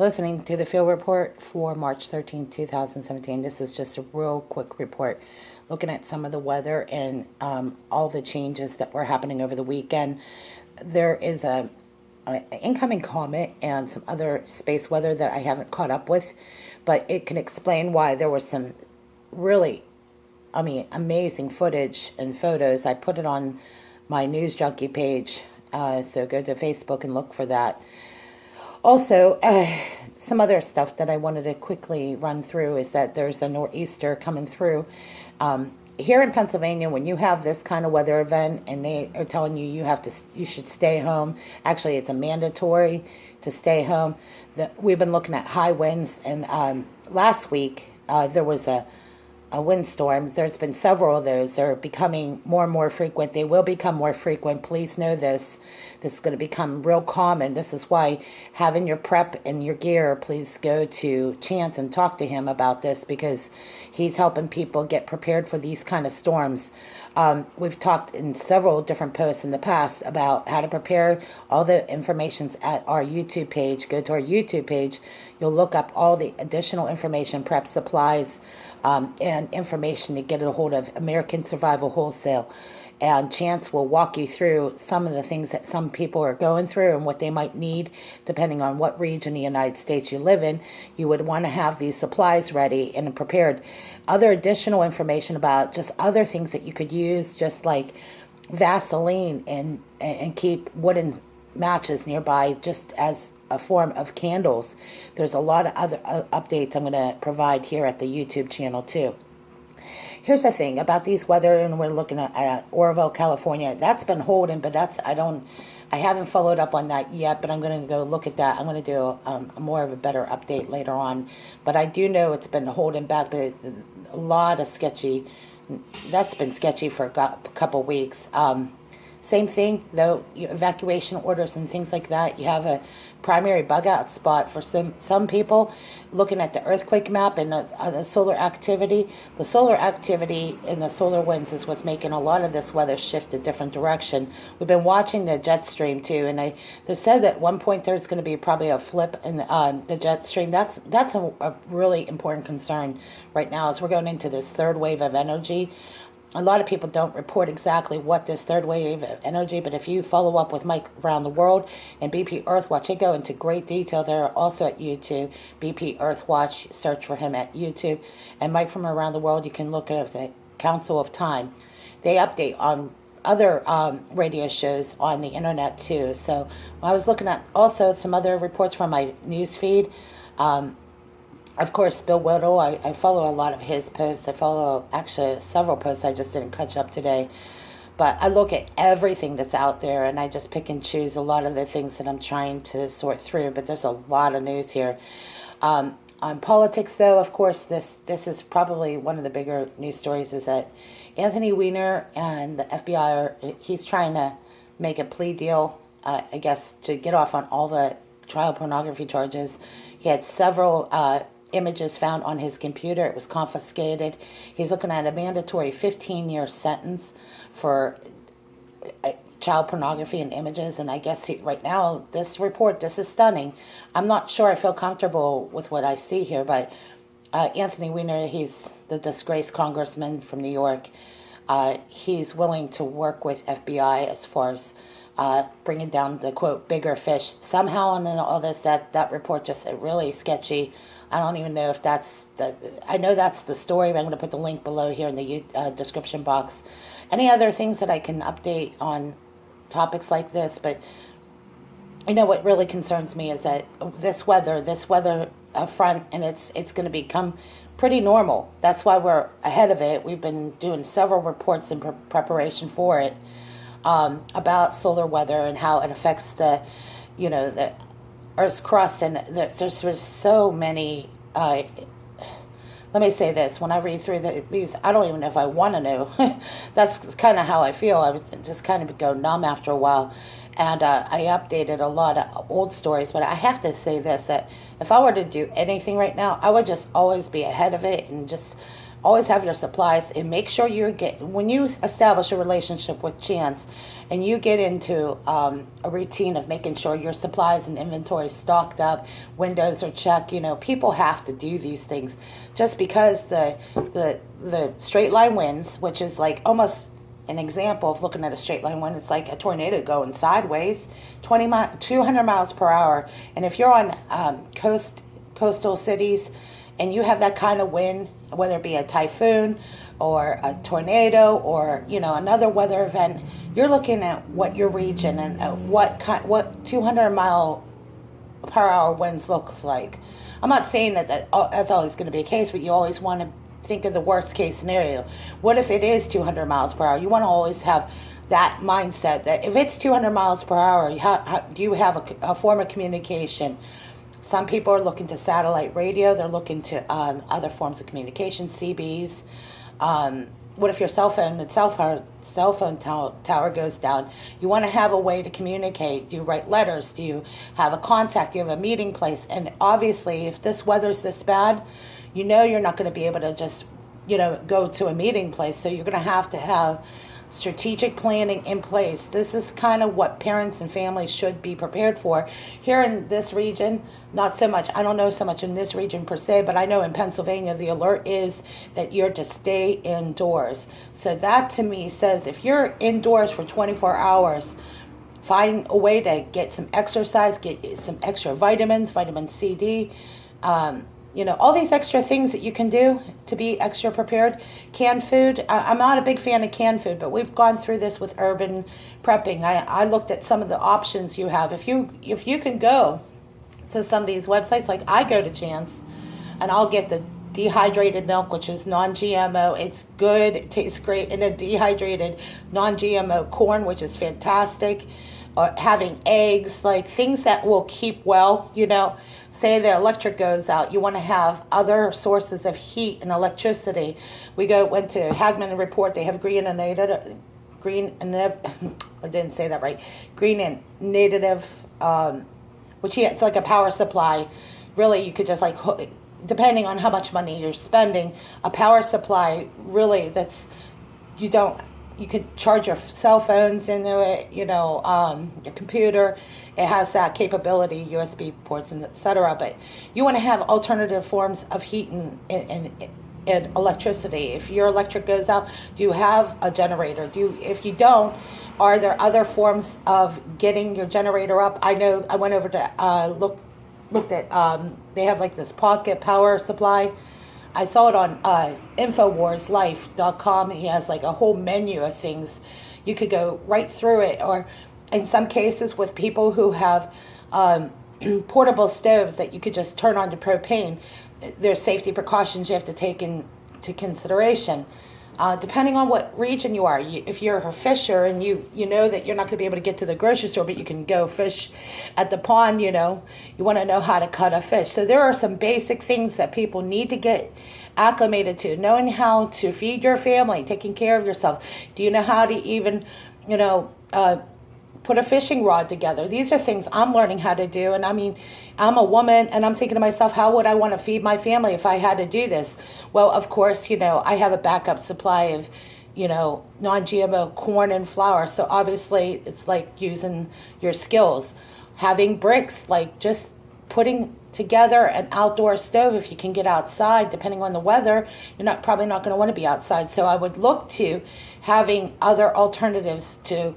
listening to the field report for March 13, 2017. This is just a real quick report looking at some of the weather and all the changes that were happening over the weekend. There is an incoming comet and some other space weather that I haven't caught up with, but it can explain why there was some really, amazing footage and photos. I put it on my News Junkie page, so go to Facebook and look for that. Also, some other stuff that I wanted to quickly run through is that there's a nor'easter coming through. Here in Pennsylvania, when you have this kind of weather event and they are telling you you should stay home, actually it's a mandatory to stay home. We've been looking at high winds, and last week there was a windstorm. There's been several of those. They're becoming more and more frequent. They will become more frequent. Please know this. This is going to become real common. This is why having your prep and your gear, please go to Chance and talk to him about this, because he's helping people get prepared for these kind of storms. We've talked in several different posts in the past about how to prepare. All the information's at our YouTube page. Go to our YouTube page. You'll look up all the additional information, prep supplies, and information to get a hold of American Survival Wholesale. And Chance will walk you through some of the things that some people are going through and what they might need, depending on what region of the United States you live in. You would want to have these supplies ready and prepared. Other additional information about just other things that you could use, just like Vaseline, and keep wooden matches nearby, just as a form of candles. There's a lot of other updates I'm going to provide here at the YouTube channel too. Here's the thing about these weather, and we're looking at Orville, California. That's been holding, but I haven't followed up on that yet, but I'm going to go look at that. I'm going to do a more of a better update later on. But I do know it's been holding back, but a lot of sketchy. That's been sketchy for a couple weeks. Same thing, though, evacuation orders and things like that. You have a primary bug out spot for some people. Looking at the earthquake map and the solar activity. The solar activity and the solar winds is what's making a lot of this weather shift a different direction. We've been watching the jet stream too, and they said that at one point there's going to be probably a flip in the jet stream. That's a really important concern right now as we're going into this third wave of energy. A lot of people don't report exactly what this third wave of energy, but if you follow up with Mike Around the World and BP Earthwatch, they go into great detail. They're also at YouTube, BP Earthwatch, search for him at YouTube. And Mike from Around the World, you can look at the Council of Time. They update on other radio shows on the internet too. So I was looking at also some other reports from my news feed. Of course, Bill Whittle, I follow a lot of his posts. I follow actually several posts. I just didn't catch up today. But I look at everything that's out there, and I just pick and choose a lot of the things that I'm trying to sort through. But there's a lot of news here. On politics, though, of course, this is probably one of the bigger news stories, is that Anthony Weiner and the FBI, he's trying to make a plea deal, I guess, to get off on all the child pornography charges. He had several images found on his computer. It was confiscated. He's looking at a mandatory 15-year sentence for child pornography and images. And I guess right now, this is stunning. I'm not sure I feel comfortable with what I see here, but Anthony Weiner, he's the disgraced congressman from New York. He's willing to work with FBI as far as bringing down the, quote, bigger fish. Somehow, and then all this, that report just really sketchy. I don't even know if I know that's the story, but I'm going to put the link below here in the description box. Any other things that I can update on topics like this, but what really concerns me is that this weather front, and it's going to become pretty normal. That's why we're ahead of it. We've been doing several reports in preparation for it, about solar weather and how it affects the Earth's crust, and there's so many. Let me say this: when I read through these, I don't even know if I want to know. That's kind of how I feel. I would just kind of go numb after a while, and I updated a lot of old stories. But I have to say this: that if I were to do anything right now, I would just always be ahead of it and just always have your supplies, and make sure when you establish a relationship with Chance and you get into a routine of making sure your supplies and inventory is stocked up, windows are checked. People have to do these things. Just because the straight line winds, which is like almost an example of looking at a straight line wind, it's like a tornado going sideways, 200 miles per hour. And if you're on coastal cities and you have that kind of wind, whether it be a typhoon or a tornado or another weather event, you're looking at what your region and what 200-mile per hour winds looks like. I'm not saying that's always going to be the case, but you always want to think of the worst case scenario. What if it is 200 miles per hour? You want to always have that mindset that if it's 200 miles per hour, do you have a form of communication? Some people are looking to satellite radio. They're looking to other forms of communication, CBs. What if your cell phone tower goes down? You want to have a way to communicate. Do you write letters? Do you have a contact? Do you have a meeting place? And obviously, if this weather's this bad, you're not going to be able to just, go to a meeting place. So you're going to have strategic planning in place. This is kind of what parents and families should be prepared for. Here in this region, not so much. I don't know so much in this region per se, but I know in Pennsylvania, the alert is that you're to stay indoors. So that to me says if you're indoors for 24 hours, find a way to get some exercise, get some extra vitamins, vitamin C, D, all these extra things that you can do to be extra prepared. Canned food, I'm not a big fan of canned food, but we've gone through this with urban prepping. I looked at some of the options you have. If you can go to some of these websites, like I go to Chance, and I'll get the dehydrated milk, which is non-GMO. It's good, it tastes great, and a dehydrated non-GMO corn, which is fantastic. Or having eggs, like things that will keep well, Say the electric goes out, you want to have other sources of heat and electricity. We went to Hagman Report. They have green and native, I didn't say that right. Green and native, it's like a power supply. Really, you could just depending on how much money you're spending, a power supply really you could charge your cell phones into it, your computer. It has that capability, USB ports and etc. But you want to have alternative forms of heat and electricity. If your electric goes out, do you have a generator? If you don't, are there other forms of getting your generator up? I know I went over to looked at they have like this pocket power supply. I saw it on InfoWarsLife.com. He has like a whole menu of things. You could go right through it. Or in some cases with people who have portable stoves that you could just turn on to propane, there's safety precautions you have to take into consideration. Depending on what region you are, if you're a fisher and you know that you're not going to be able to get to the grocery store, but you can go fish at the pond, you want to know how to cut a fish. So there are some basic things that people need to get acclimated to, knowing how to feed your family, taking care of yourself. Do you know how to even, put a fishing rod together? These are things I'm learning how to do. And I mean, I'm a woman and I'm thinking to myself, how would I want to feed my family if I had to do this? Well, of course, I have a backup supply of, non-GMO corn and flour. So obviously it's like using your skills. Having bricks, like just putting together an outdoor stove if you can get outside, depending on the weather, you're probably not going to want to be outside. So I would look to having other alternatives to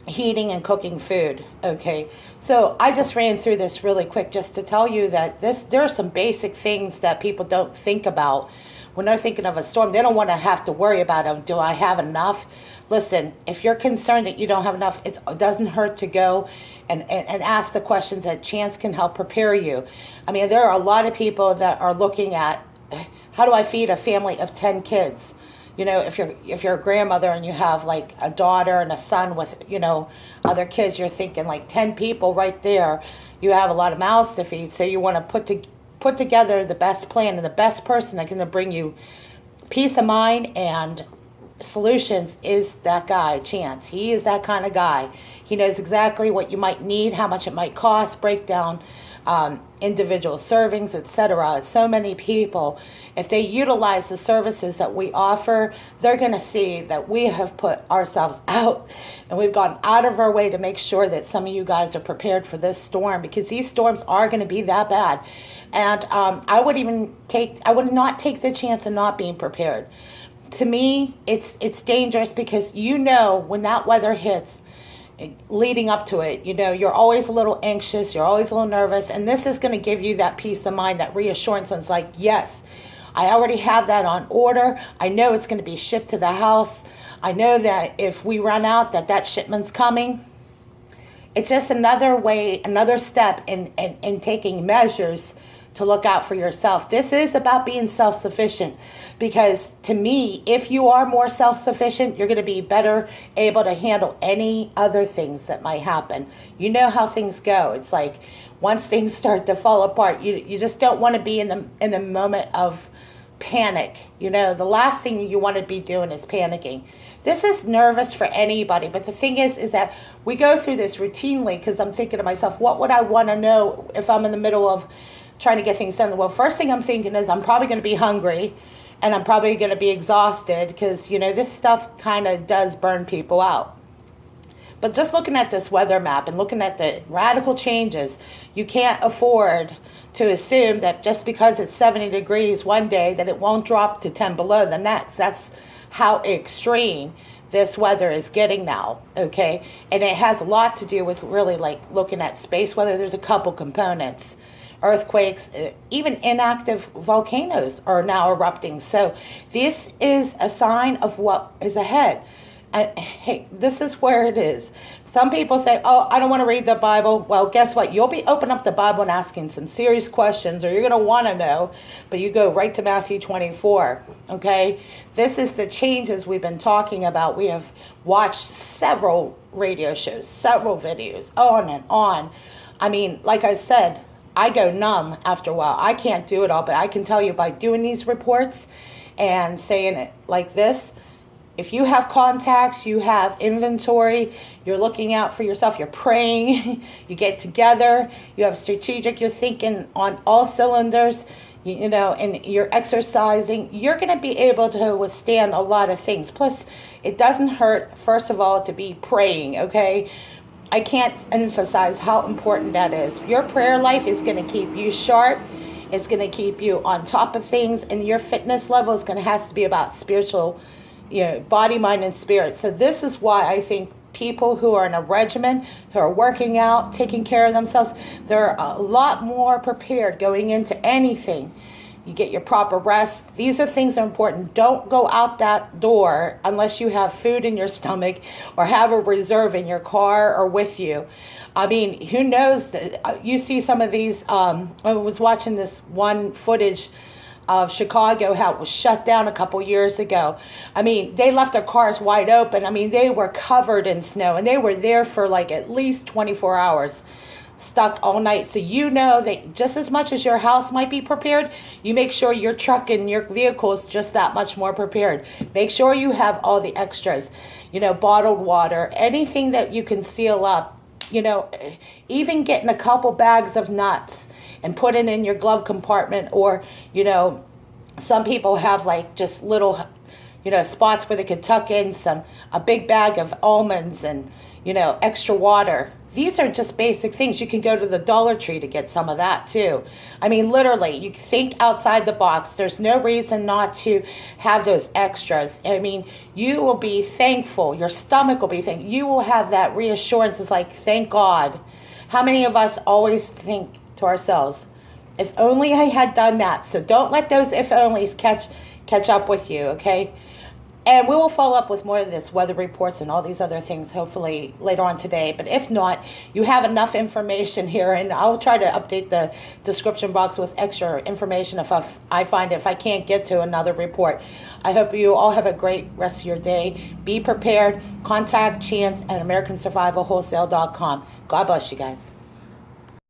heating and cooking food. Okay, so I just ran through this really quick just to tell you that there are some basic things that people don't think about when they're thinking of a storm. They don't want to have to worry about them. Do I have enough? Listen, if you're concerned that you don't have enough, it doesn't hurt to go and ask the questions that Chance can help prepare you. I mean, there are a lot of people that are looking at, how do I feed a family of 10 kids? If you're a grandmother and you have like a daughter and a son with, other kids, you're thinking like 10 people right there. You have a lot of mouths to feed. So you want to put together the best plan, and the best person that's going to bring you peace of mind and solutions is that guy, Chance. He is that kind of guy. He knows exactly what you might need, how much it might cost, breakdown individual servings, etc. So many people, if they utilize the services that we offer, they're going to see that we have put ourselves out and we've gone out of our way to make sure that some of you guys are prepared for this storm, because these storms are going to be that bad. And I would not take the chance of not being prepared. To me, it's dangerous, because when that weather hits, leading up to it, you're always a little anxious, you're always a little nervous, and this is going to give you that peace of mind, that reassurance. And it's like, yes, I already have that on order. I know it's going to be shipped to the house. I know that if we run out, that shipment's coming. It's just another step in taking measures to look out for yourself. This is about being self-sufficient, because to me, if you are more self-sufficient, you're going to be better able to handle any other things that might happen. You know how things go. It's like once things start to fall apart, you just don't want to be in the moment of panic. The last thing you want to be doing is panicking. This is nervous for anybody, but the thing is that we go through this routinely, because I'm thinking to myself, what would I want to know if I'm in the middle of trying to get things done? Well, first thing I'm thinking is I'm probably going to be hungry, and I'm probably going to be exhausted, because, this stuff kind of does burn people out. But just looking at this weather map and looking at the radical changes, you can't afford to assume that just because it's 70 degrees one day that it won't drop to 10 below the next. That's how extreme this weather is getting now, okay? And it has a lot to do with really like looking at space weather. There's a couple components. Earthquakes, even inactive volcanoes are now erupting. So this is a sign of what is ahead. And hey, this is where it is. Some people say, oh, I don't want to read the Bible. Well, guess what? You'll be opening up the Bible and asking some serious questions, or you're going to want to know, but you go right to Matthew 24, okay? This is the changes we've been talking about. We have watched several radio shows, several videos, on and on. I mean, like I said, I go numb after a while. I can't do it all, but I can tell you by doing these reports and saying it like this, if you have contacts, you have inventory, you're looking out for yourself, you're praying, you get together, you have strategic, you're thinking on all cylinders, and you're exercising, you're going to be able to withstand a lot of things. Plus, it doesn't hurt, first of all, to be praying, okay? I can't emphasize how important that is. Your prayer life is going to keep you sharp. It's going to keep you on top of things, and your fitness level is going to have to be about spiritual, body, mind, and spirit. So this is why I think people who are in a regimen, who are working out, taking care of themselves, they're a lot more prepared going into anything. You get your proper rest. These are things that are important. Don't go out that door unless you have food in your stomach or have a reserve in your car or with you. I mean, who knows? You see some of these, I was watching this one footage of Chicago, how it was shut down a couple years ago. I mean, they left their cars wide open. I mean, they were covered in snow, and they were there for like at least 24 hours, stuck all night. So that just as much as your house might be prepared, you make sure your truck and your vehicle is just that much more prepared. Make sure you have all the extras, bottled water, anything that you can seal up, even getting a couple bags of nuts and put it in your glove compartment, or, some people have like just little, spots where they could tuck in a big bag of almonds and, extra water. These are just basic things. You can go to the Dollar Tree to get some of that too. I mean, literally, you think outside the box. There's no reason not to have those extras. I mean, you will be thankful. Your stomach will be thankful. You will have that reassurance. It's like, thank God. How many of us always think to ourselves, if only I had done that? So don't let those if onlys catch up with you, okay? And we will follow up with more of this weather reports and all these other things hopefully later on today. But if not, you have enough information here, and I'll try to update the description box with extra information if I find it, if I can't get to another report. I hope you all have a great rest of your day. Be prepared. Contact Chance at AmericanSurvivalWholesale.com. God bless you guys.